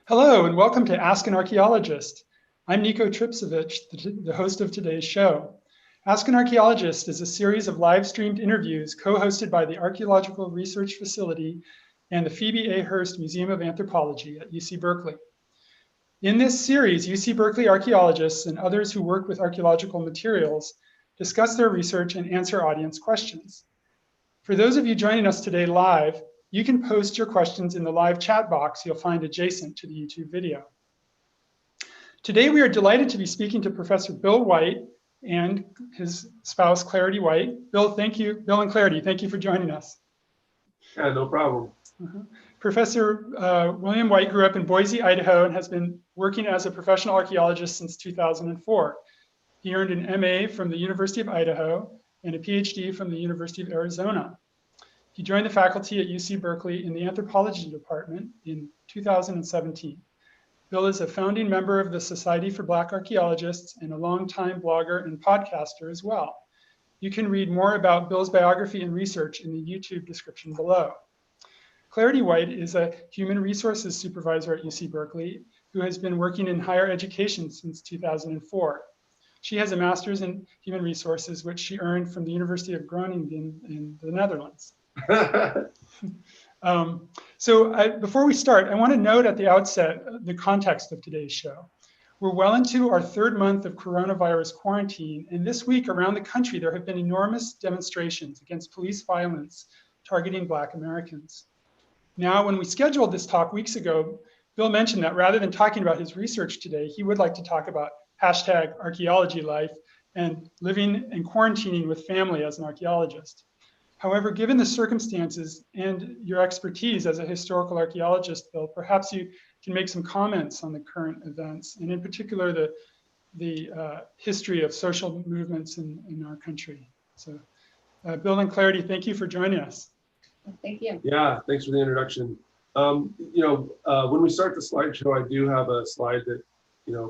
Hello and welcome to Ask an Archaeologist. I'm Nico Tripsevich, the host of today's show. Ask an Archaeologist is a series of live-streamed interviews co-hosted by the Archaeological Research Facility and the Phoebe A. Hearst Museum of Anthropology at UC Berkeley. In this series, UC Berkeley archaeologists and others who work with archaeological materials discuss their research and answer audience questions. For those of you joining us today live, you can post your questions in the live chat box you'll find adjacent to the YouTube video. Today, we are delighted to be speaking to Professor Bill White and his spouse, Clarity White. Bill, thank you. Bill and Clarity, thank you for joining us. Yeah, no problem. Professor William White grew up in Boise, Idaho, and has been working as a professional archaeologist since 2004. He earned an MA from the University of Idaho and a PhD from the University of Arizona. He joined the faculty at UC Berkeley in the anthropology department in 2017. Bill is a founding member of the Society for Black Archaeologists and a longtime blogger and podcaster as well. You can read more about Bill's biography and research in the YouTube description below. Clarity White is a Human Resources Supervisor at UC Berkeley who has been working in higher education since 2004. She has a master's in Human Resources, which she earned from the University of Groningen in the Netherlands. Before we start, I want to note at the outset the context of today's show. We're well into our third month of coronavirus quarantine, and this week around the country there have been enormous demonstrations against police violence targeting Black Americans. Now, when we scheduled this talk weeks ago, Bill mentioned that rather than talking about his research today, he would like to talk about #archaeology life and living and quarantining with family as an archaeologist. However, given the circumstances and your expertise as a historical archaeologist, Bill, perhaps you can make some comments on the current events, and in particular, the history of social movements in our country. So, Bill and Clarity, thank you for joining us. Thank you. Yeah, thanks for the introduction. When we start the slideshow, I do have a slide that,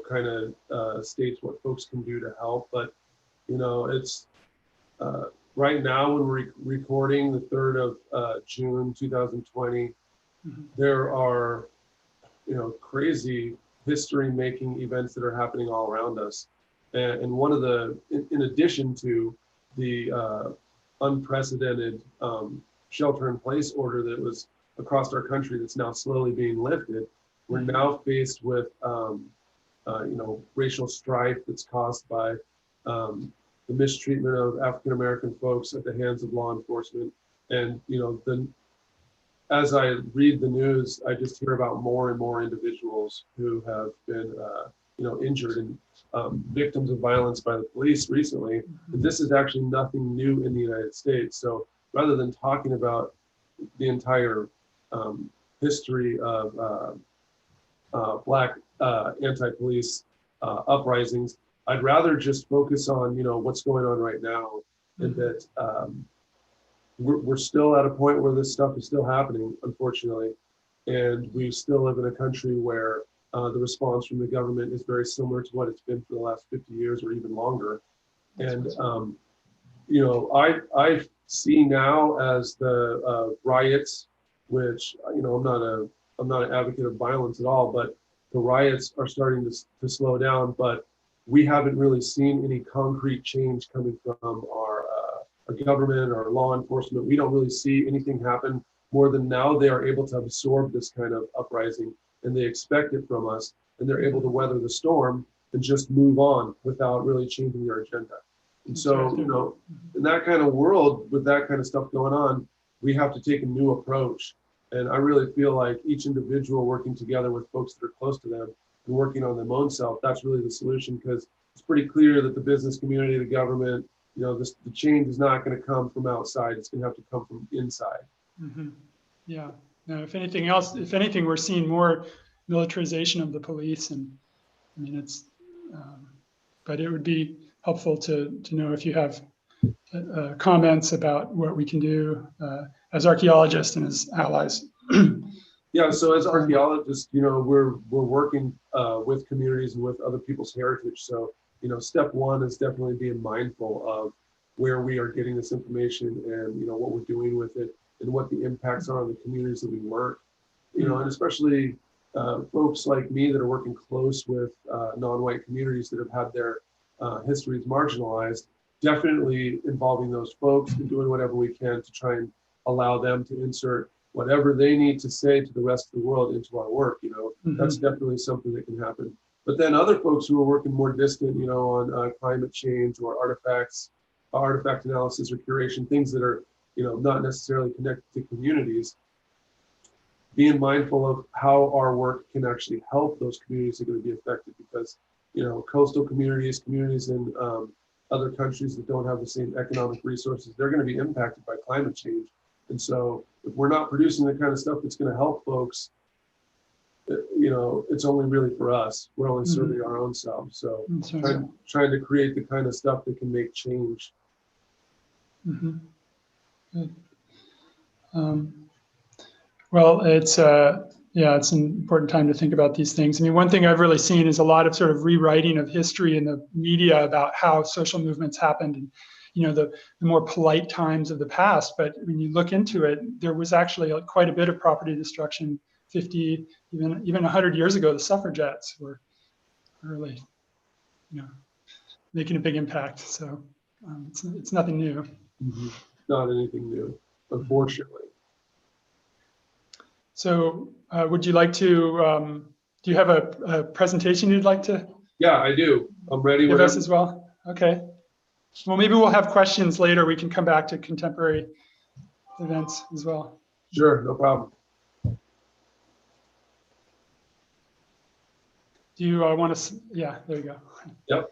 kind of states what folks can do to help, but, it's, right now, when we're recording the 3rd of June, 2020, there are, crazy history-making events that are happening all around us. And one of the, in addition to the unprecedented shelter-in-place order that was across our country that's now slowly being lifted, we're now faced with, racial strife that's caused by the mistreatment of African-American folks at the hands of law enforcement. And, as I read the news, I just hear about more and more individuals who have been, injured and victims of violence by the police recently. And this is actually nothing new in the United States. So rather than talking about the entire history of Black anti-police uprisings, I'd rather just focus on, what's going on right now, and that we're still at a point where this stuff is still happening, unfortunately, and we still live in a country where the response from the government is very similar to what it's been for the last 50 years or even longer. And I see now as the riots, which I'm not an advocate of violence at all, but the riots are starting to slow down, but we haven't really seen any concrete change coming from our government or law enforcement. We don't really see anything happen more than now they are able to absorb this kind of uprising, and they expect it from us, and they're able to weather the storm and just move on without really changing their agenda. And so, in that kind of world, with that kind of stuff going on, we have to take a new approach. And I really feel like each individual working together with folks that are close to them and working on their own self, that's really the solution, because it's pretty clear that the business community, the government, the change is not going to come from outside. It's going to have to come from inside. Yeah. Now, if anything, we're seeing more militarization of the police, and I mean, but it would be helpful to know if you have comments about what we can do as archaeologists and as allies. Yeah, so as archaeologists, we're working with communities and with other people's heritage. So, step one is definitely being mindful of where we are getting this information and, what we're doing with it and what the impacts are on the communities that we work. And especially, folks like me that are working close with non-white communities that have had their histories marginalized, definitely involving those folks and doing whatever we can to try and allow them to insert whatever they need to say to the rest of the world into our work. That's definitely something that can happen. But then other folks who are working more distant, on climate change or artifact analysis or curation, things that are, not necessarily connected to communities, being mindful of how our work can actually help those communities that are going to be affected, because, coastal communities in other countries that don't have the same economic resources, they're going to be impacted by climate change. And so if we're not producing the kind of stuff that's going to help folks, it's only really for us. We're only serving our own selves. So trying to create the kind of stuff that can make change. Good. Well, it's it's an important time to think about these things. I mean, one thing I've really seen is a lot of sort of rewriting of history in the media about how social movements happened, and the more polite times of the past. But when you look into it, there was actually quite a bit of property destruction 50, even 100 years ago. The suffragettes were really, making a big impact. So it's nothing new. Not anything new, unfortunately. So would you like to, do you have a presentation you'd like to? Yeah, I do. I'm ready. Give us as well. Okay. Well, maybe we'll have questions later. We can come back to contemporary events as well. Sure, no problem. Do you want to, yeah, there you go. Yep.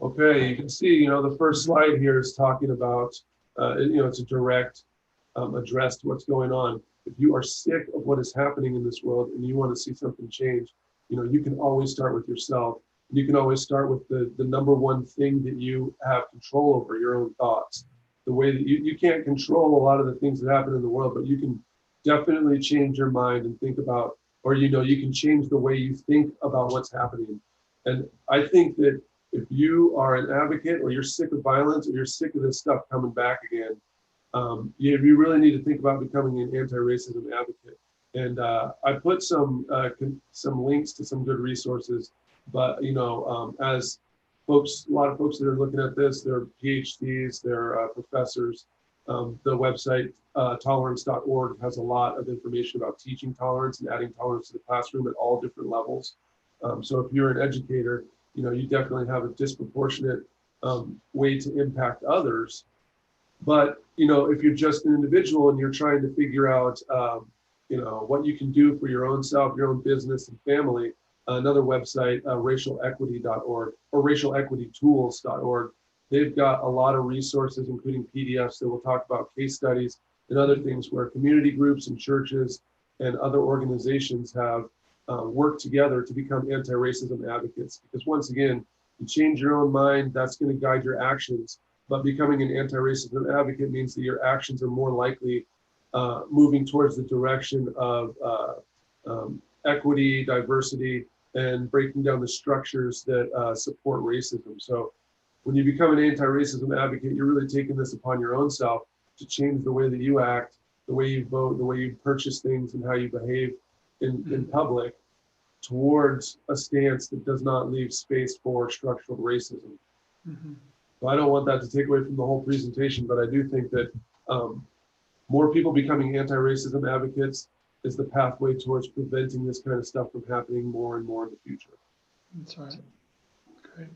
Okay, you can see, the first slide here is talking about, it's a direct address to what's going on. If you are sick of what is happening in this world and you want to see something change, you can always start with yourself. You can always start with the number one thing that you have control over, your own thoughts. The way that you can't control a lot of the things that happen in the world, but you can definitely change your mind and think about, or, you can change the way you think about what's happening. And I think that if you are an advocate, or you're sick of violence, or you're sick of this stuff coming back again, you really need to think about becoming an anti-racism advocate. And I put some links to some good resources, but as folks, a lot of folks that are looking at this, they're PhDs, they're professors. The website tolerance.org has a lot of information about teaching tolerance and adding tolerance to the classroom at all different levels. So if you're an educator, you definitely have a disproportionate way to impact others. But, if you're just an individual and you're trying to figure out, what you can do for your own self, your own business and family, another website, racialequity.org or racialequitytools.org. They've got a lot of resources, including PDFs that will talk about case studies and other things where community groups and churches and other organizations have worked together to become anti-racism advocates. Because once again, you change your own mind, that's going to guide your actions. But becoming an anti-racism advocate means that your actions are more likely moving towards the direction of equity, diversity, and breaking down the structures that support racism. So when you become an anti-racism advocate, you're really taking this upon your own self to change the way that you act, the way you vote, the way you purchase things, and how you behave in public towards a stance that does not leave space for structural racism. So I don't want that to take away from the whole presentation, but I do think that more people becoming anti-racism advocates is the pathway towards preventing this kind of stuff from happening more and more in the future. That's right. Great.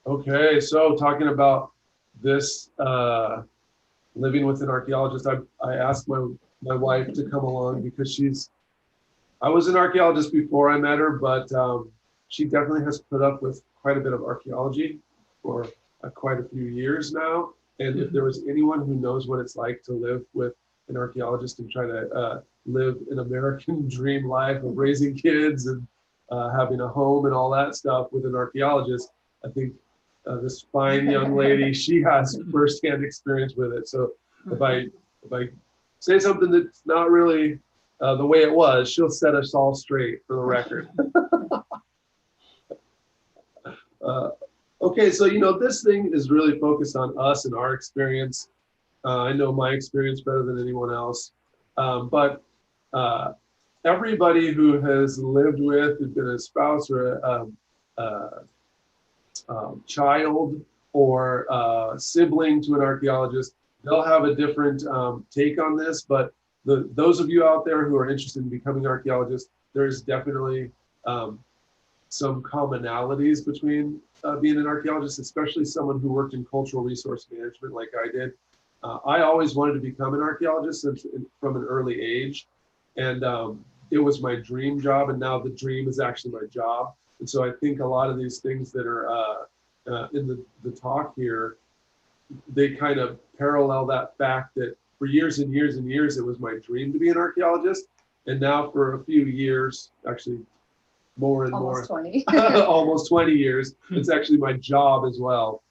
Okay, so talking about this living with an archaeologist, I asked my wife to come along because I was an archaeologist before I met her, but she definitely has put up with quite a bit of archaeology for quite a few years now. And if there was anyone who knows what it's like to live with an archaeologist and try to live an American dream life of raising kids and having a home and all that stuff with an archaeologist, I think this fine young lady, she has firsthand experience with it. So if I say something that's not really the way it was, she'll set us all straight for the record. Okay, so this thing is really focused on us and our experience. I know my experience better than anyone else. But everybody who has lived with, has been a spouse or a child or a sibling to an archaeologist, they'll have a different take on this. But those of you out there who are interested in becoming archaeologists, there's definitely some commonalities between being an archaeologist, especially someone who worked in cultural resource management like I did. I always wanted to become an archaeologist from an early age. And it was my dream job. And now the dream is actually my job. And so I think a lot of these things that are in the talk here, they kind of parallel that fact that for years and years and years, it was my dream to be an archaeologist. And now for a few years, actually more and Almost more, 20. almost 20 years, it's actually my job as well.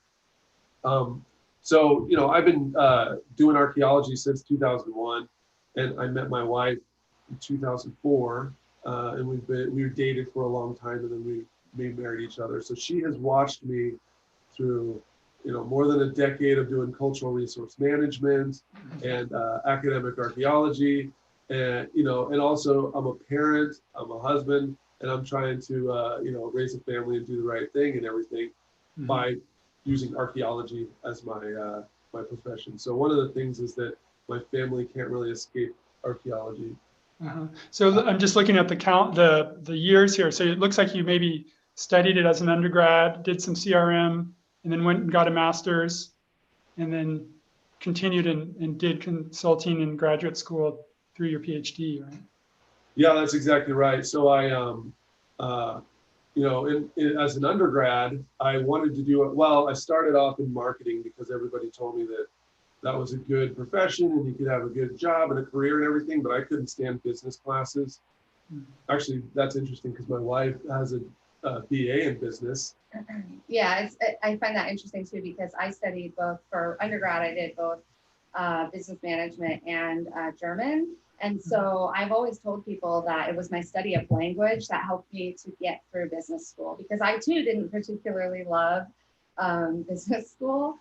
So, you know, I've been doing archaeology since 2001, and I met my wife in 2004, and we were dated for a long time, and then we married each other. So she has watched me through, you know, more than a decade of doing cultural resource management and academic archaeology, and you know, and also I'm a parent, I'm a husband, and I'm trying to you know, raise a family and do the right thing and everything by using archaeology as my my profession. So one of the things is that my family can't really escape archaeology. So I'm just looking at the years here. So it looks like you maybe studied it as an undergrad, did some CRM, and then went and got a master's, and then continued and did consulting in graduate school through your PhD, right? Yeah, that's exactly right. So I, you know, as an undergrad, I wanted to do it. Well, I started off in marketing because everybody told me that that was a good profession and you could have a good job and a career and everything, but I couldn't stand business classes. Actually, that's interesting because my wife has a BA in business. Yeah, I find that interesting too, because I studied both for undergrad. I did both business management and German. And so I've always told people that it was my study of language that helped me to get through business school, because I too didn't particularly love business school.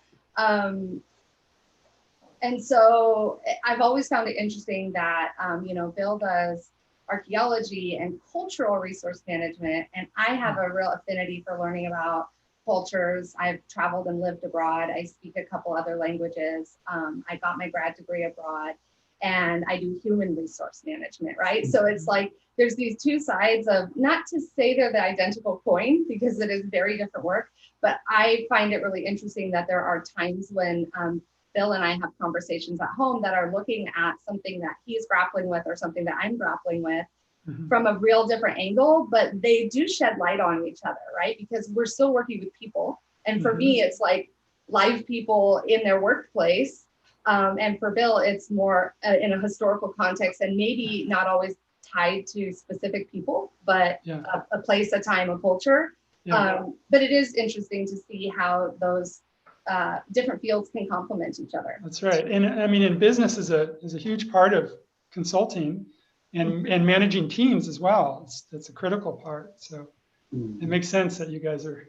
And so I've always found it interesting that, you know, Bill does archaeology and cultural resource management, and I have a real affinity for learning about cultures. I've traveled and lived abroad. I speak a couple other languages. I got my grad degree abroad, and I do human resource management, right? So it's like there's these two sides of, not to say they're the identical coin, because it is very different work, but I find it really interesting that there are times when Bill and I have conversations at home that are looking at something that he's grappling with or something that I'm grappling with from a real different angle, but they do shed light on each other, right? Because we're still working with people. And for me, it's like live people in their workplace. And for Bill, it's more in a historical context, and maybe not always tied to specific people, but a place, a time, a culture. But it is interesting to see how those different fields can complement each other. That's right. And I mean, in business is a huge part of consulting and managing teams as well. That's a critical part. So it makes sense that you guys are,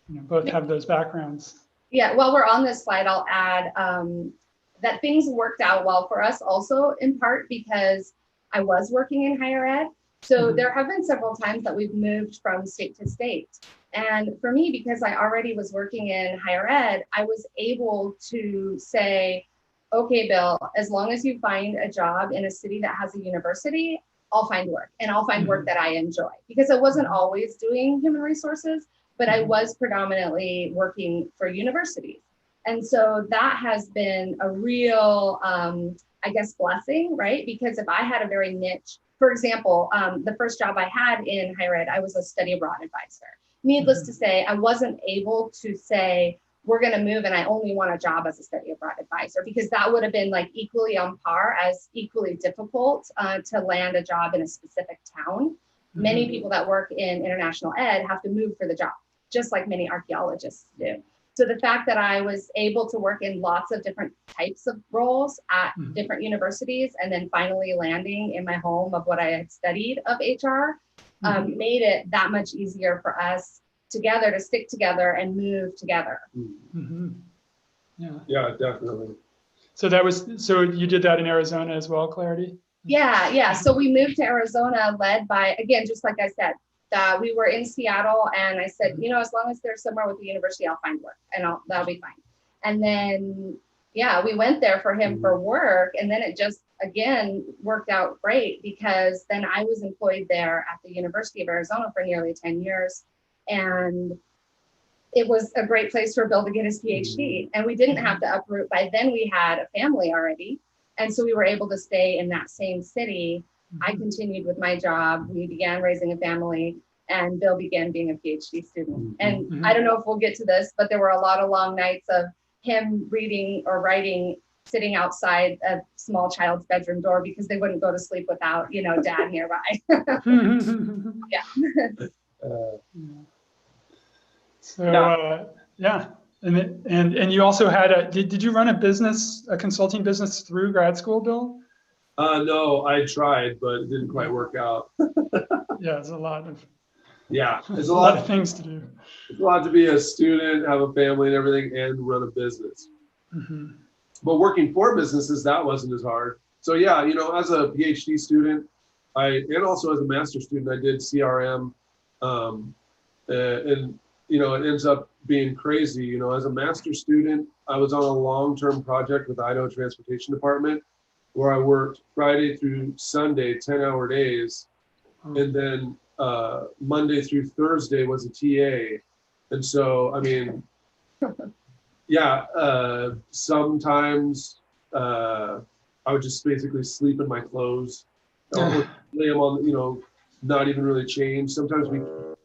you know, both have those backgrounds. Yeah, while we're on this slide, I'll add that things worked out well for us also, in part because I was working in higher ed. So there have been several times that we've moved from state to state. And for me, because I already was working in higher ed, I was able to say, okay, Bill, as long as you find a job in a city that has a university, I'll find work, and I'll find work that I enjoy. Because I wasn't always doing human resources, but I was predominantly working for universities. And so that has been a real, I guess, blessing, right? Because if I had a very niche, for example, the first job I had in higher ed, I was a study abroad advisor. Needless to say, I wasn't able to say, we're going to move and I only want a job as a study abroad advisor, because that would have been like equally on par as equally difficult to land a job in a specific town. Many people that work in international ed have to move for the job, just like many archaeologists do. So the fact that I was able to work in lots of different types of roles at different universities, and then finally landing in my home of what I had studied of HR, made it that much easier for us together to stick together and move together. Yeah. Yeah, definitely. So so you did that in Arizona as well, Clarity? Yeah. So we moved to Arizona, led by, again, just like I said, we were in Seattle, and I said, as long as there's somewhere with the university, I'll find work, and that'll be fine. And then, we went there for him for work, and then it just, again, worked out great, because then I was employed there at the University of Arizona for nearly 10 years. And it was a great place for Bill to get his PhD. And we didn't have to uproot. By then we had a family already. And so we were able to stay in that same city. I continued with my job. We began raising a family, and Bill began being a PhD student. And I don't know if we'll get to this, but there were a lot of long nights of him reading or writing, sitting outside a small child's bedroom door, because they wouldn't go to sleep without, dad nearby. And you also had did you run a consulting business through grad school, Bill? No, I tried, but it didn't quite work out. Yeah, it's a lot of there's a lot of things to do. It's a lot to be a student, have a family and everything, and run a business. But working for businesses, that wasn't as hard. So as a PhD student, and also as a master's student, I did CRM, and it ends up being crazy. As a master's student, I was on a long-term project with Idaho Transportation Department, where I worked Friday through Sunday, 10-hour days, and then Monday through Thursday was a TA. And so, sometimes I would just basically sleep in my clothes, or lay them on, not even really change. Sometimes we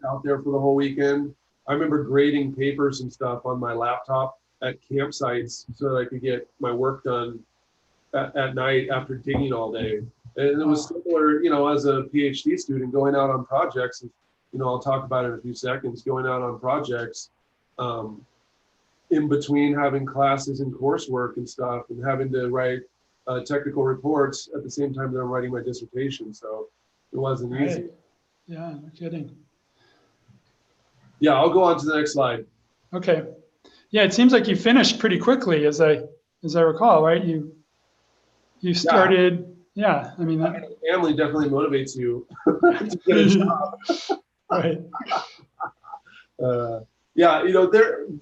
out there for the whole weekend. I remember grading papers and stuff on my laptop at campsites so that I could get my work done at night after digging all day. And it was similar, as a PhD student going out on projects. I'll talk about it in a few seconds. Going out on projects, in between having classes and coursework and stuff, and having to write technical reports at the same time that I'm writing my dissertation. So it wasn't easy. Yeah, no kidding. Yeah, I'll go on to the next slide. Okay. Yeah, it seems like you finished pretty quickly, as I recall, right? You started. Yeah, family definitely motivates you to get a job. Right.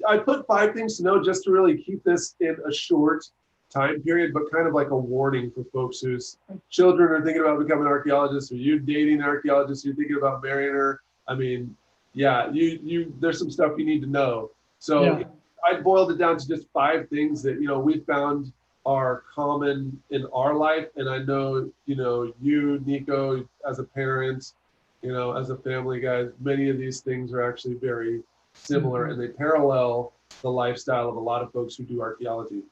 I put 5 things to know just to really keep this in a short time period, but kind of like a warning for folks whose children are thinking about becoming archaeologists, or you dating an archaeologist, you're thinking about marrying her. There's some stuff you need to know. So I boiled it down to just 5 things that, we found are common in our life. And I know, you, Nico, as a parent, as a family guy, many of these things are actually very similar, and they parallel the lifestyle of a lot of folks who do archaeology.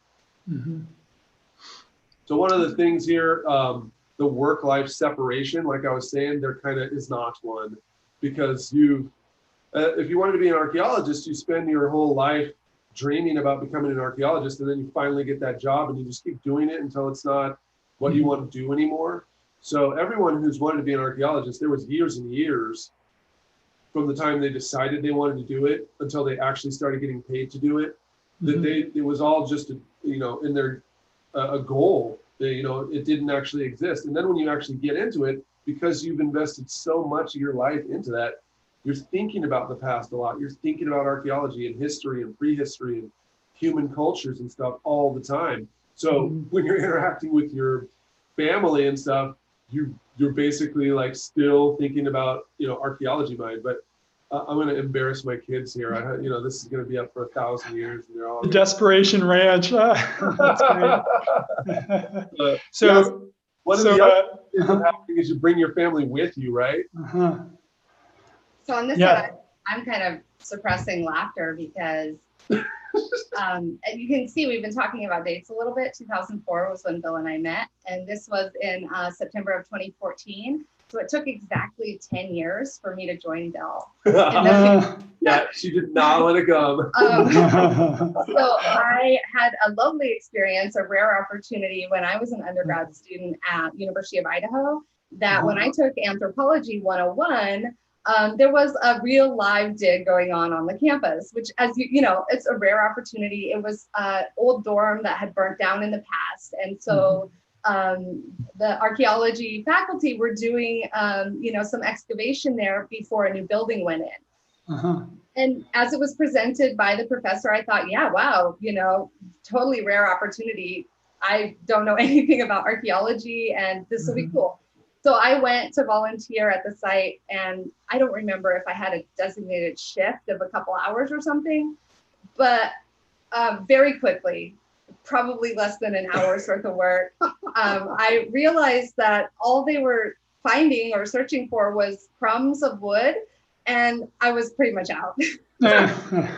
So one of the things here, the work-life separation, like I was saying, there kind of is not one, because if you wanted to be an archaeologist, you spend your whole life dreaming about becoming an archaeologist, and then you finally get that job and you just keep doing it until it's not what you want to do anymore. So everyone who's wanted to be an archaeologist, there was years and years from the time they decided they wanted to do it until they actually started getting paid to do it, that it was all just in their a goal. It didn't actually exist. And then when you actually get into it, because you've invested so much of your life into that, you're thinking about the past a lot. You're thinking about archaeology and history and prehistory and human cultures and stuff all the time. So when you're interacting with your family and stuff, you're basically like still thinking about archaeology mind. But I'm going to embarrass my kids here. This is going to be up for 1,000 years, and they're all the Desperation Ranch. That's great. One of the other things that's happening is you bring your family with you, right? So on this side, I'm kind of suppressing laughter because you can see we've been talking about dates a little bit. 2004 was when Bill and I met, and this was in September of 2014. So it took exactly 10 years for me to join Bill. She did not want to come. So I had a lovely experience, a rare opportunity when I was an undergrad student at University of Idaho, that when I took Anthropology 101, there was a real live dig going on the campus, which, as you know, it's a rare opportunity. It was an old dorm that had burnt down in the past. And so the archaeology faculty were doing, you know, some excavation there before a new building went in. And as it was presented by the professor, I thought, yeah, wow, you know, totally rare opportunity. I don't know anything about archaeology, and this will be cool. So I went to volunteer at the site, and I don't remember if I had a designated shift of a couple hours or something, but very quickly, probably less than an hour's worth of work, I realized that all they were finding or searching for was crumbs of wood, and I was pretty much out.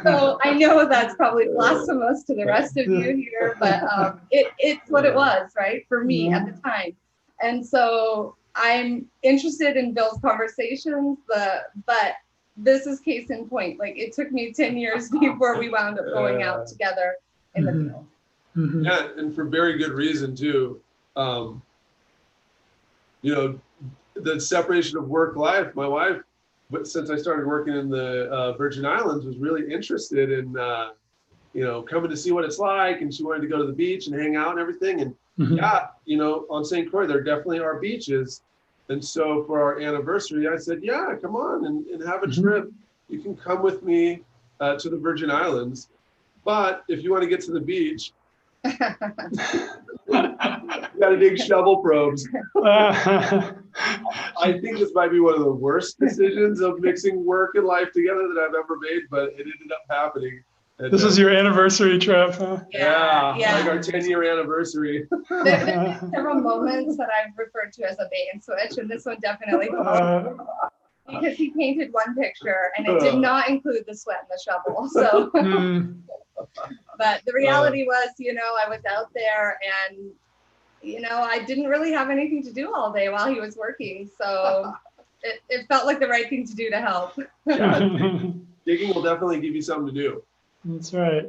So I know that's probably blasphemous to the rest of you here, but it's what it was, right, for me at the time. And so I'm interested in Bill's conversations, but this is case in point. Like, it took me 10 years before we wound up going out together in the field. Yeah, and for very good reason too. You know, the separation of work life. My wife, but since I started working in the Virgin Islands, was really interested in, you know, coming to see what it's like, and she wanted to go to the beach and hang out and everything. And yeah, you know, on St. Croix, there definitely are beaches. And so for our anniversary, I said, yeah, come on and have a trip. You can come with me to the Virgin Islands. But if you want to get to the beach, you got to dig shovel probes. I think this might be one of the worst decisions of mixing work and life together that I've ever made, but it ended up happening. And, this was your anniversary trip, huh? Yeah, like our 10-year anniversary. There have been several moments that I've referred to as a bait and switch, and this one definitely because he painted one picture and it did not include the sweat and the shovel. So, but the reality was, you know, I was out there, and you know, I didn't really have anything to do all day while he was working, so it felt like the right thing to do to help. Yeah, digging will definitely give you something to do. That's right.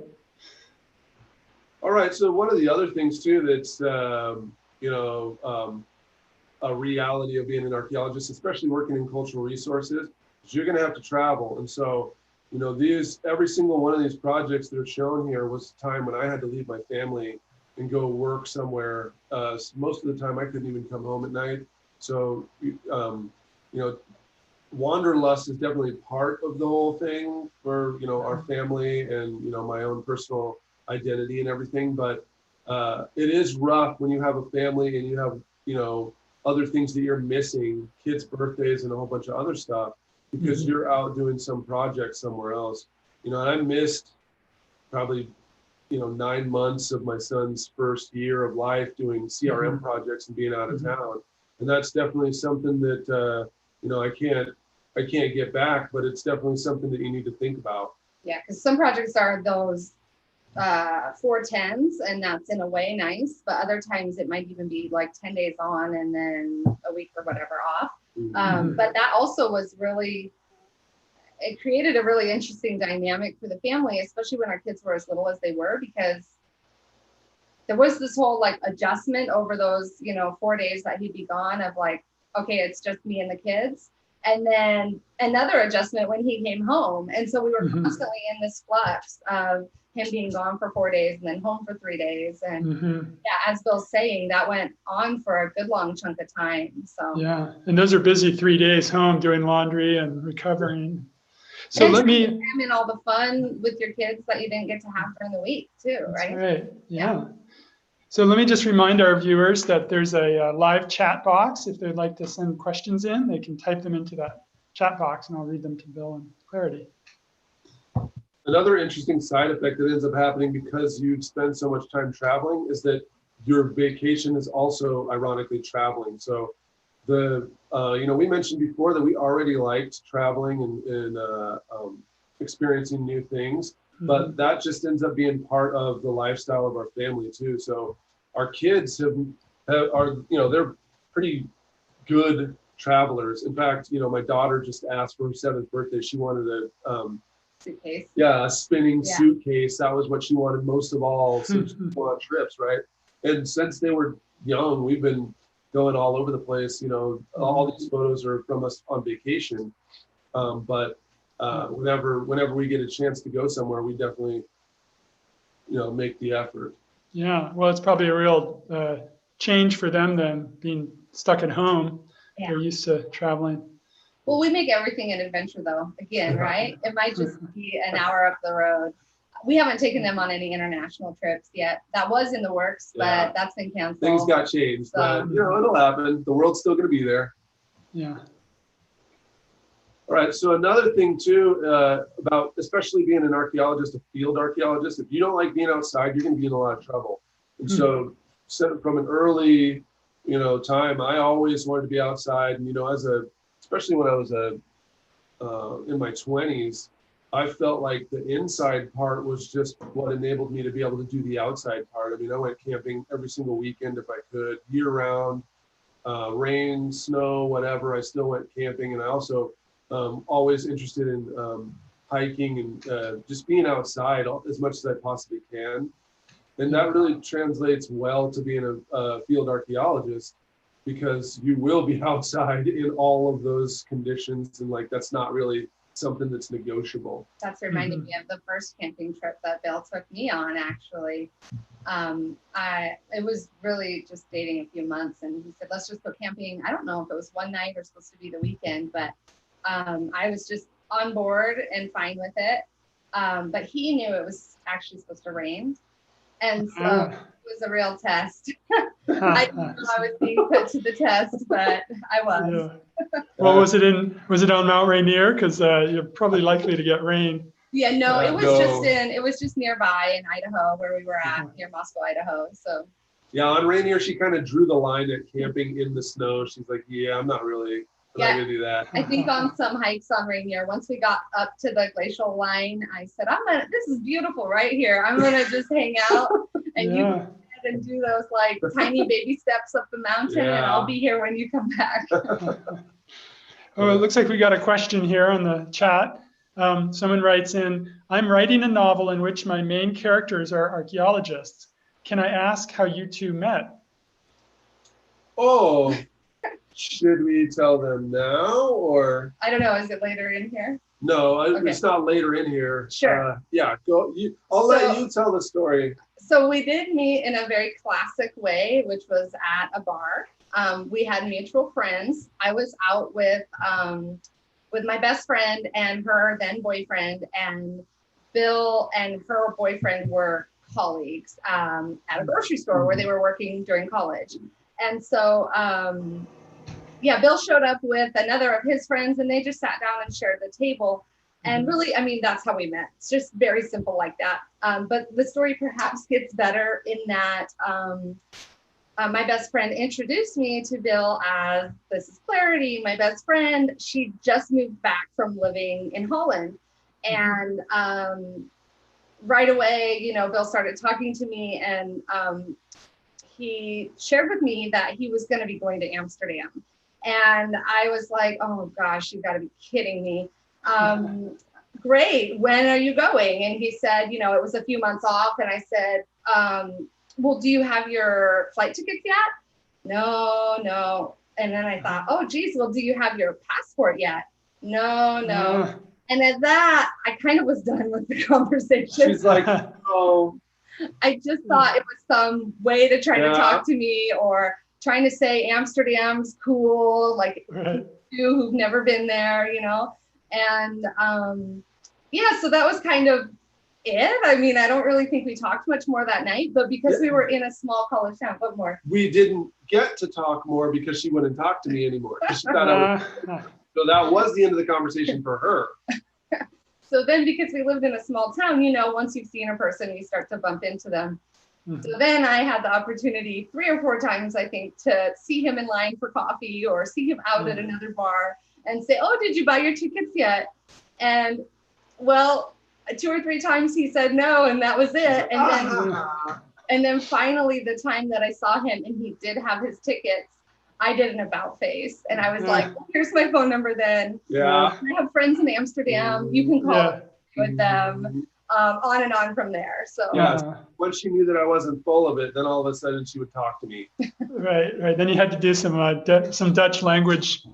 All right. So one of the other things too that's you know, a reality of being an archaeologist, especially working in cultural resources, is you're going to have to travel. And so, you know, every single one of these projects that are shown here was a time when I had to leave my family and go work somewhere. Most of the time, I couldn't even come home at night. So, you know, wanderlust is definitely part of the whole thing for, you know, our family and, you know, my own personal identity and everything. But it is rough when you have a family and you have, you know, other things that you're missing, kids' birthdays and a whole bunch of other stuff, because you're out doing some project somewhere else. You know, and I missed probably, you know, 9 months of my son's first year of life doing CRM projects and being out of town. And that's definitely something that, you know, I can't get back, but it's definitely something that you need to think about. Yeah, because some projects are those 410s, and that's in a way nice, but other times it might even be like 10 days on and then a week or whatever off. But that also was really, it created a really interesting dynamic for the family, especially when our kids were as little as they were, because there was this whole like adjustment over those, you know, 4 days that he'd be gone of like, okay, it's just me and the kids. And then another adjustment when he came home. And so we were constantly in this flux of him being gone for 4 days and then home for 3 days. And yeah, as Bill's saying, that went on for a good long chunk of time. So yeah, and those are busy 3 days home doing laundry and recovering. So and let me cram in all the fun with your kids that you didn't get to have during the week too, right? Right. Yeah. So let me just remind our viewers that there's a live chat box. If they'd like to send questions in, they can type them into that chat box and I'll read them to Bill in clarity. Another interesting side effect that ends up happening because you spend so much time traveling is that your vacation is also ironically traveling. So the, you know, we mentioned before that we already liked traveling and experiencing new things. But that just ends up being part of the lifestyle of our family too. So our kids are, you know, they're pretty good travelers. In fact, you know, my daughter just asked for her 7th birthday. She wanted a suitcase. Yeah, a spinning suitcase. That was what she wanted most of all since we go on trips, right? And since they were young, we've been going all over the place. You know, all these photos are from us on vacation. But whenever we get a chance to go somewhere, we definitely, make the effort. Yeah, well, it's probably a real change for them then, being stuck at home. Yeah. They're used to traveling. Well, we make everything an adventure though, again, right? It might just be an hour up the road. We haven't taken them on any international trips yet. That was in the works, but that's been canceled. Things got changed, but it'll happen. The world's still going to be there. Yeah. All right, so another thing too, about especially being an archaeologist, a field archaeologist, if you don't like being outside, you're going to be in a lot of trouble. And so from an early, time, I always wanted to be outside. And, especially when I was in my 20s, I felt like the inside part was just what enabled me to be able to do the outside part. I mean, I went camping every single weekend if I could, year round, rain, snow, whatever. I still went camping, and I also always interested in hiking and just being outside as much as I possibly can. And that really translates well to being a field archaeologist, because you will be outside in all of those conditions, and that's not really something that's negotiable. That's reminding me of the first camping trip that Bill took me on, actually. It was really just dating a few months, and he said, let's just go camping. I don't know if it was one night or supposed to be the weekend, but I was just on board and fine with it. But he knew it was actually supposed to rain. And so it was a real test. I didn't know I was being put to the test, but I was. Yeah. Well, was it on Mount Rainier? Because you're probably likely to get rain. Yeah, no, it was just nearby in Idaho where we were at, near Moscow, Idaho. So yeah, on Rainier, she kind of drew the line at camping in the snow. She's like, I'm not gonna do that. I think on some hikes on Rainier, once we got up to the glacial line, I said, this is beautiful right here. I'm gonna just hang out, and you go ahead and do those tiny baby steps up the mountain, and I'll be here when you come back. Oh, it looks like we got a question here on the chat. Someone writes in, I'm writing a novel in which my main characters are archaeologists. Can I ask how you two met? Oh, should we tell them now, or? I don't know, is it later in here? No, It's not later in here. Sure. Go. I'll let you tell the story. So we did meet in a very classic way, which was at a bar. We had mutual friends. I was out with my best friend and her then boyfriend, and Bill and her boyfriend were colleagues at a grocery store where they were working during college. And so, Bill showed up with another of his friends, and they just sat down and shared the table. And really, that's how we met. It's just very simple like that. But the story perhaps gets better in that my best friend introduced me to Bill as, this is Clarity, my best friend. She just moved back from living in Holland. And right away, Bill started talking to me, and he shared with me that he was going to be going to Amsterdam. And I was like, oh gosh, you got to be kidding me. Great, when are you going? And he said, it was a few months off. And I said, well, do you have your flight tickets yet? No. And then I thought, oh geez, well, do you have your passport yet? No. And at that, I kind of was done with the conversation. She's like, oh. I just thought it was some way to try to talk to me, or trying to say Amsterdam's cool, you who've never been there, And so that was kind of it. I don't really think we talked much more that night, but because we were in a small college town, what more? We didn't get to talk more because she wouldn't talk to me anymore. She thought so that was the end of the conversation for her. So then, because we lived in a small town, once you've seen a person, you start to bump into them. So then I had the opportunity 3 or 4 times, I think, to see him in line for coffee or see him out at another bar and say, oh, did you buy your tickets yet? And well, 2 or 3 times he said no, and that was it. And then finally, the time that I saw him and he did have his tickets, I did an about face. And I was like, well, here's my phone number then. I have friends in Amsterdam. You can call with them. On and on from there. So once she knew that I wasn't full of it, then all of a sudden she would talk to me. Right. Then you had to do some Dutch language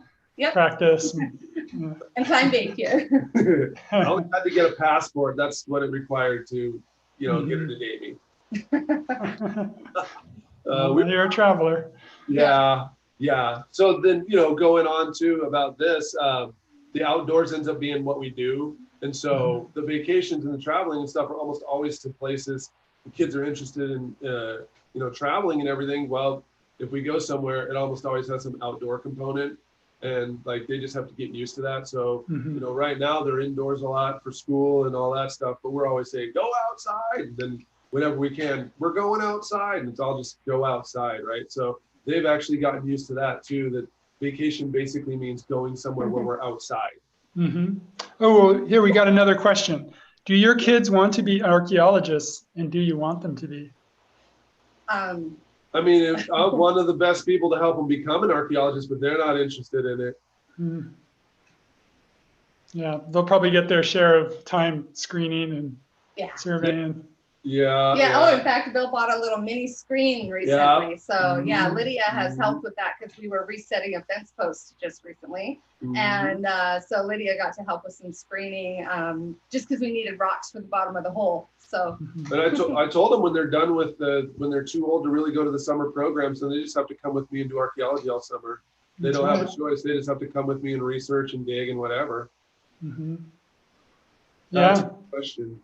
practice. And climb bake. I only had to get a passport. That's what it required to, get into Navy. You're a traveler. Yeah. So then, going on to about this, the outdoors ends up being what we do. And so the vacations and the traveling and stuff are almost always to places the kids are interested in, traveling and everything. Well, if we go somewhere, it almost always has some outdoor component, and like they just have to get used to that. So, right now they're indoors a lot for school and all that stuff, but we're always saying, go outside. And then whenever we can, we're going outside, and it's all just go outside, right? So they've actually gotten used to that too, that vacation basically means going somewhere where we're outside. Oh, well, here we got another question. Do your kids want to be archaeologists, and do you want them to be? I mean, I'm one of the best people to help them become an archaeologist, but they're not interested in it. Yeah, they'll probably get their share of time screening and surveying. Yeah. Oh, in fact, Bill bought a little mini screen recently. Yeah. So yeah, Lydia has helped with that because we were resetting a fence post just recently. And so Lydia got to help with some screening just because we needed rocks for the bottom of the hole. So. But I told them when they're done with when they're too old to really go to the summer programs, then they just have to come with me and do archaeology all summer. They don't have a choice. They just have to come with me and research and dig and whatever. Yeah. That's a good question.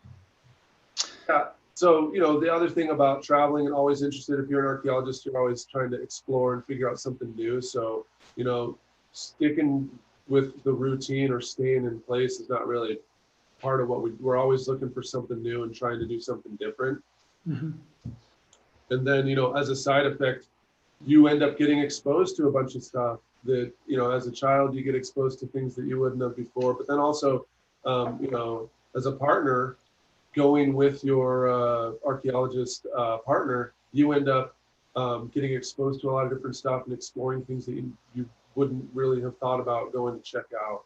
Yeah. So, the other thing about traveling and always interested, if you're an archaeologist, you're always trying to explore and figure out something new. So, sticking with the routine or staying in place is not really part of what we're always looking for something new and trying to do something different. And then, as a side effect, you end up getting exposed to a bunch of stuff that, as a child, you get exposed to things that you wouldn't have before. But then also, as a partner, going with your archaeologist partner, you end up getting exposed to a lot of different stuff and exploring things that you wouldn't really have thought about going to check out.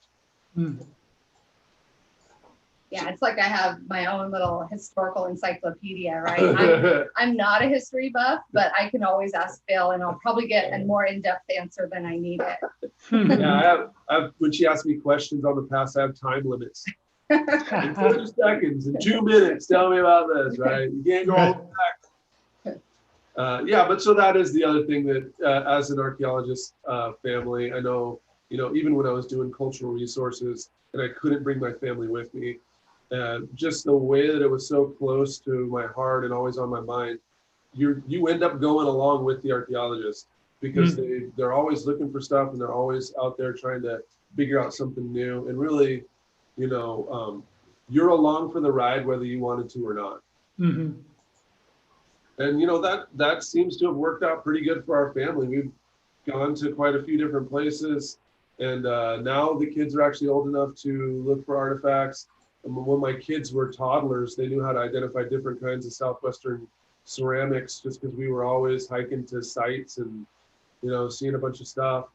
Yeah, it's like I have my own little historical encyclopedia, right? I'm not a history buff, but I can always ask Bill and I'll probably get a more in-depth answer than I need it. Yeah, when she asks me questions on the past, I have time limits. In 30 seconds, in 2 minutes, tell me about this, right? You can't go all the way back. Yeah, but so that is the other thing that as an archaeologist family, I know, even when I was doing cultural resources and I couldn't bring my family with me, just the way that it was so close to my heart and always on my mind, you end up going along with the archaeologist because they're always looking for stuff and they're always out there trying to figure out something new. And really, you're along for the ride whether you wanted to or not. And that seems to have worked out pretty good for our family. We've gone to quite a few different places, and now the kids are actually old enough to look for artifacts. And when my kids were toddlers, they knew how to identify different kinds of Southwestern ceramics just because we were always hiking to sites and seeing a bunch of stuff.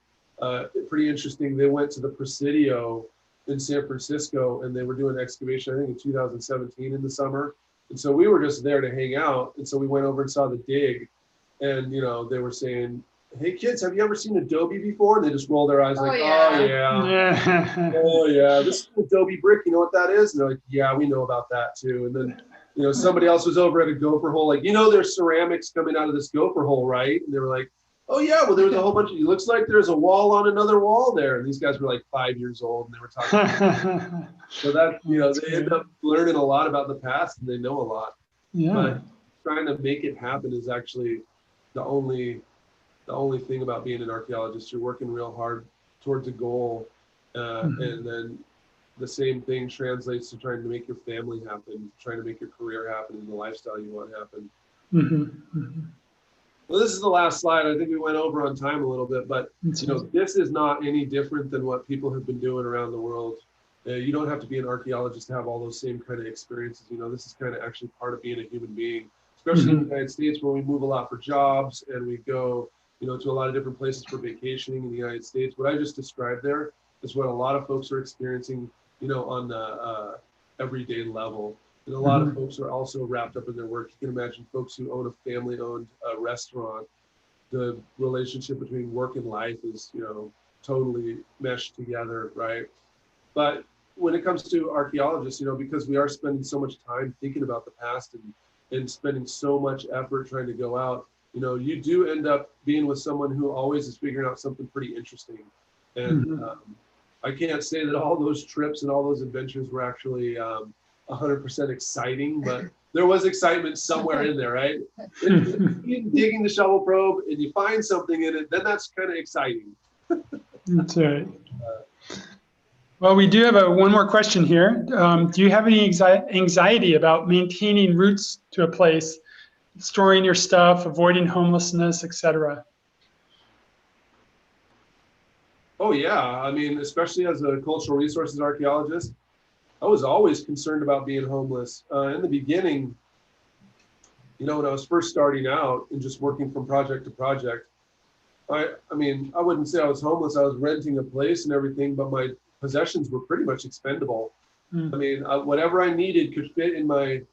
Pretty interesting. They went to the Presidio in San Francisco, and they were doing excavation, I think in 2017 in the summer. And so we were just there to hang out. And so we went over and saw the dig, and they were saying, "Hey kids, have you ever seen Adobe before?" And they just rolled their eyes like, "Oh yeah, oh yeah, this is Adobe brick. You know what that is?" And they're like, "Yeah, we know about that too." And then somebody else was over at a gopher hole, like, "There's ceramics coming out of this gopher hole, right?" And they were like, "Oh yeah, well there was a whole bunch of, it looks like there's a wall on another wall there." And these guys were like 5 years old and they were talking. So that, they end up learning a lot about the past and they know a lot. But trying to make it happen is actually the only thing about being an archaeologist. You're working real hard towards a goal. And then the same thing translates to trying to make your family happen, trying to make your career happen and the lifestyle you want happen. Well, this is the last slide. I think we went over on time a little bit, but this is not any different than what people have been doing around the world. You don't have to be an archaeologist to have all those same kind of experiences. This is kind of actually part of being a human being, especially in the United States where we move a lot for jobs and we go, to a lot of different places for vacationing in the United States. What I just described there is what a lot of folks are experiencing, on the everyday level. And a lot of folks are also wrapped up in their work. You can imagine folks who own a family-owned restaurant. The relationship between work and life is, totally meshed together, right? But when it comes to archaeologists, you know, because we are spending so much time thinking about the past and spending so much effort trying to go out, you know, you do end up being with someone who always is figuring out something pretty interesting. And I can't say that all those trips and all those adventures were actually 100% exciting, but there was excitement somewhere in there, right? If you're digging the shovel probe and you find something in it, then that's kind of exciting. That's right. Well, we do have one more question here. Do you have any anxiety about maintaining roots to a place, storing your stuff, avoiding homelessness, etc.? Oh yeah, I mean, especially as a cultural resources archaeologist, I was always concerned about being homeless. In the beginning, you know, when I was first starting out and just working from project to project, I mean, I wouldn't say I was homeless. I was renting a place and everything, but my possessions were pretty much expendable. I mean, whatever I needed could fit in my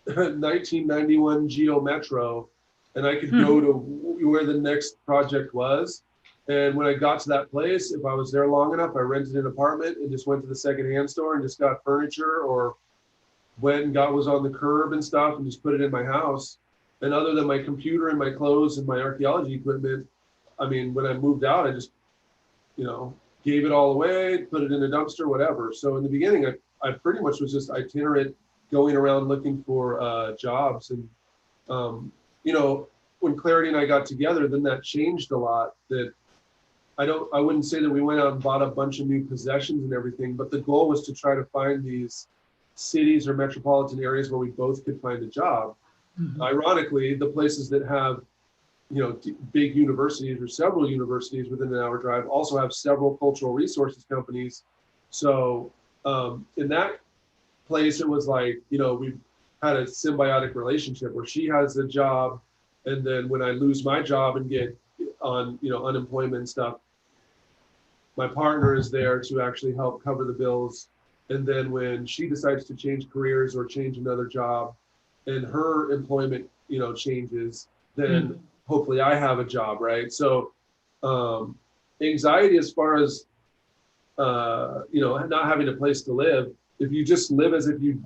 1991 Geo Metro, and I could go to where the next project was. And when I got to that place, if I was there long enough, I rented an apartment and just went to the secondhand store and just got furniture, or went and got was on the curb and stuff and just put it in my house. And other than my computer and my clothes and my archaeology equipment, I mean, when I moved out, I just, you know, gave it all away, put it in a dumpster, whatever. So in the beginning, I pretty much was just itinerant, going around looking for jobs. And, you know, when Clarity and I got together, then that changed a lot. That I wouldn't say that we went out and bought a bunch of new possessions and everything, but the goal was to try to find these cities or metropolitan areas where we both could find a job. Ironically, the places that have, you know, big universities or several universities within an hour drive also have several cultural resources companies. So in that place, it was like, you know, we had a symbiotic relationship where she has a job, and then when I lose my job and get on, you know, unemployment and stuff, my partner is there to actually help cover the bills. And then when she decides to change careers or change another job and her employment, you know, changes, then hopefully I have a job, right? So anxiety as far as, you know, not having a place to live, if you just live as if you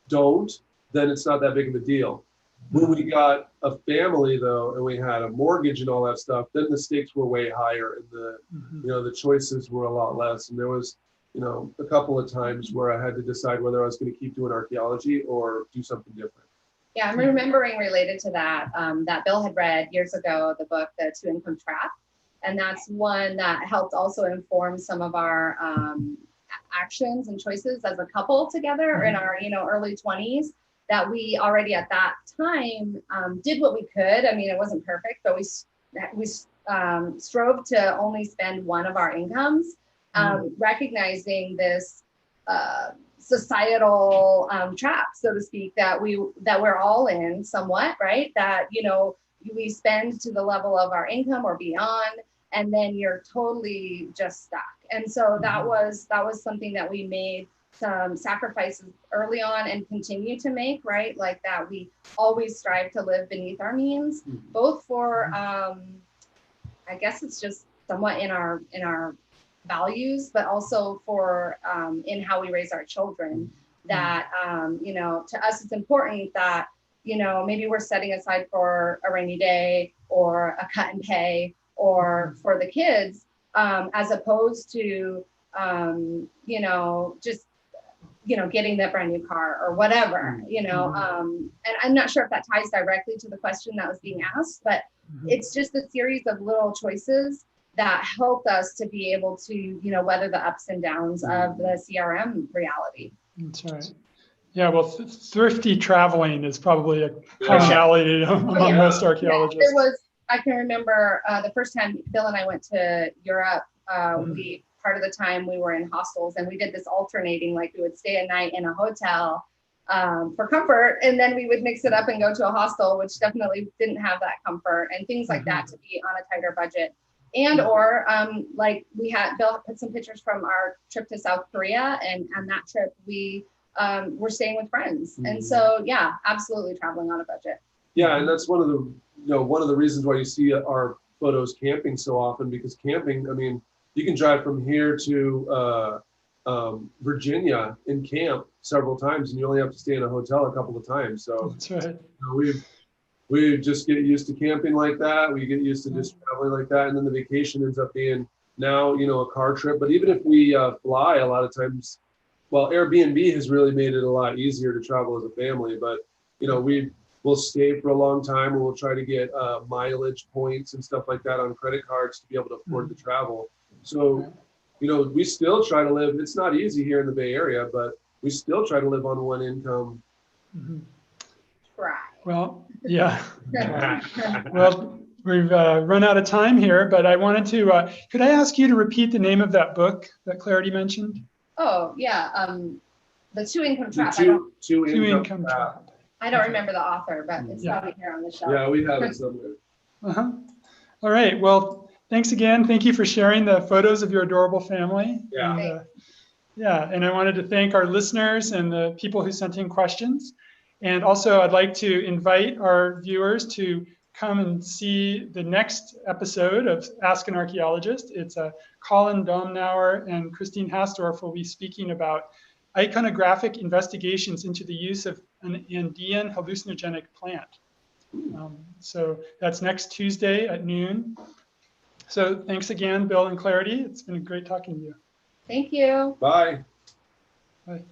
don't, then it's not that big of a deal. When we got a family though, and we had a mortgage and all that stuff, then the stakes were way higher, and the, you know, the choices were a lot less. And there was, you know, a couple of times where I had to decide whether I was going to keep doing archaeology or do something different. Yeah, I'm remembering related to that, that Bill had read years ago, the book, The Two Income Trap. And that's one that helped also inform some of our actions and choices as a couple together in our, you know, early 20s, that we already at that time did what we could. I mean, it wasn't perfect, but we strove to only spend one of our incomes, recognizing this societal trap, so to speak, that we're all in somewhat, right? That, you know, we spend to the level of our income or beyond, and then you're totally just stuck. And so that was something that we made some sacrifices early on and continue to make, right? Like that we always strive to live beneath our means, both for, I guess it's just somewhat in our values, but also for in how we raise our children, that, you know, to us, it's important that, you know, maybe we're setting aside for a rainy day or a cut and pay or for the kids, as opposed to, you know, just, you know, getting that brand new car or whatever, you know, and I'm not sure if that ties directly to the question that was being asked, but it's just a series of little choices that helped us to be able to, you know, weather the ups and downs of the CRM reality. That's right. Yeah, well, thrifty traveling is probably a commonality among most archaeologists. There was, I can remember the first time Bill and I went to Europe, part of the time we were in hostels, and we did this alternating, like we would stay a night in a hotel for comfort, and then we would mix it up and go to a hostel, which definitely didn't have that comfort and things like that, to be on a tighter budget. And or like we had, Bill put some pictures from our trip to South Korea, and on that trip we were staying with friends. And so, yeah, absolutely traveling on a budget. Yeah, and that's one of the, you know, one of the reasons why you see our photos camping so often, because camping, I mean, you can drive from here to Virginia in camp several times, and you only have to stay in a hotel a couple of times. So That's right. we just get used to camping like that. We get used to just traveling like that, and then the vacation ends up being now, a car trip. But even if we fly, a lot of times, well, Airbnb has really made it a lot easier to travel as a family. But we'll stay for a long time, and we'll try to get mileage points and stuff like that on credit cards to be able to afford the travel. So, we still try to live. It's not easy here in the Bay Area, but we still try to live on one income. Try. Well, yeah. Well, we've run out of time here, but I wanted to, could I ask you to repeat the name of that book that Clarity mentioned? Oh, yeah. The Two Income Trap. Two income Trap. I don't remember the author, but it's probably here on the shelf. Yeah, we have it somewhere. All right. Well, thanks again. Thank you for sharing the photos of your adorable family. Yeah. And I wanted to thank our listeners and the people who sent in questions. And also, I'd like to invite our viewers to come and see the next episode of Ask an Archaeologist. It's Colin Domnauer and Christine Hasdorf will be speaking about iconographic investigations into the use of an Andean hallucinogenic plant. So that's next Tuesday at noon. So thanks again, Bill and Clarity. It's been great talking to you. Thank you. Bye. Bye.